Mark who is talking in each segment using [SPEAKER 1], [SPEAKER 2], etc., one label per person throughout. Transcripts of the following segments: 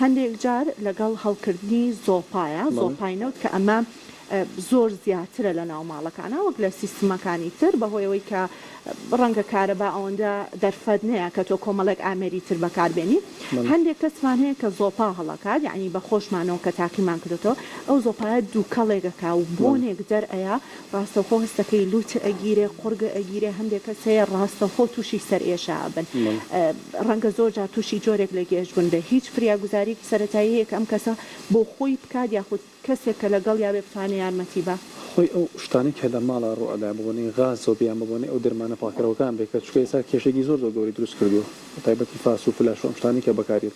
[SPEAKER 1] هەندێک جار لەگەڵ هەڵکردنی زۆپایە زۆپاینەوت کە ئەمە زۆر زیاترە لە ناو ماڵەکانە وەک لە سیستمەکانی تر بەهۆیەوەی کە ڕەنگە کارەبا ئەوەندە دەرفەت نەیە کە تۆ کۆمەڵێک ئامێری تر بەکاربێنی هەندێک کەسمان هەیە کە زۆپا هەڵەکات یعنی بە خۆشمانەوە کە تاقیمان کردێتەوە ئەو زۆپایە دووکەڵێکەکە و بۆنێک دەرئەیە ڕاستەوخۆ هەستەکەی لوت ئەگیرێ قورگە ئەگیرێ هەندێک کەس هەیە ڕاستەوخۆ تووشی سەر ئێشە بن ڕەنگە زۆرجار تووشی جۆرێک لە گێژ بوون بە هیچ فریاگوزاریی سەرەتایی کە ئەم کەسە بۆ خۆی بکات یاخود کەسێک کە لەگەڵ یا بێ بتوانێت یارمەتی بە
[SPEAKER 2] خۆی ئەو شتانی کە لە ماڵە ڕوئەدا ببوونی غاز زۆبیان ببوونی ئەو دەرمانە پاکەرەوەکان بێت کە چکە ئێستا کێشێکی زۆر گەوری دروست کردووە تایبەتی فاس و فلاش و ئەم شتانی کە بەکارێت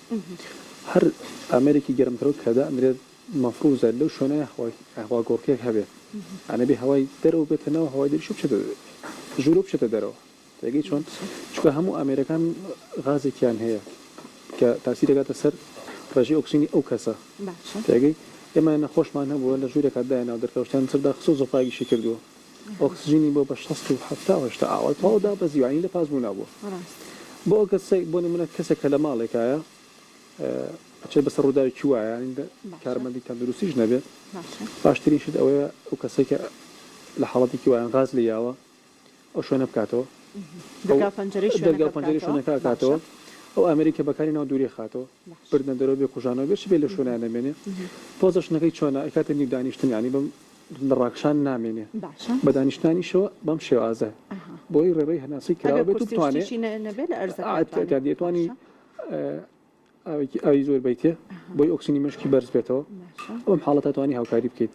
[SPEAKER 2] هەر ئەمریکی گەرمترەوە کەدا ئەمرێت مەفروزە لەو شوێنەیە هەوا گۆڕکێک هەبێت ئەنەبێ هەوای دەرەوە بێتەوە هەوای دەریش بچێتە ژوورۆ بچێتە دەرەوە تێگەی چۆن چکە هەموو ئامێرەکان غازێکیان هەیە کە تاسی دەگاتە سەر ڕێژەی ئۆکسینی ئەو کەسە تێگەی ئێمە نەخۆشمان هەبووە لە ژوورێکە دایاناو دەرکەوتیان سەردا خسۆ زۆپایشی کردووە ئۆکسجینی بۆ بە 1970 ئاوای تەواودا بە زیوانی لە پاس بوو نابووە بۆ ئەو کەسێک بۆ نمونە کەسێک کە لە ماڵێکایە ئەچێت بەسەر ڕووداوێکی وایە کارمەندی تەندروستیش نەبێت باشترین شت ئەوەیە ئەو کەسێکە لە حاڵەتێکی وایە غاز لێیاوە ئەو شوێنە بکاتەوە
[SPEAKER 1] دەرگا پەنجەرەی
[SPEAKER 2] شوێنەکە کاتەوە ئەو ئەمریکا بەکاری ناو دووری خاتەوە بردنە دەرەوە بێ قوژانەوە بێش بێ لە شوێنیان نامێنێ پۆزەشنەکەی چۆنە ئەکاتە نیو دانیشتن ینی بەم لە ڕاکشان نامێنێ بە دانیشتانیشەوە بەم شێوازە بۆی ڕێڕەی هەناسی کراوە بێت و بتوانێت دێتوانی ئاوی زۆر بیتێ بۆی ئۆکسینی مشکی بەرز بێتەوە ئەم حاڵەتە توانی هاوکاری بکەیت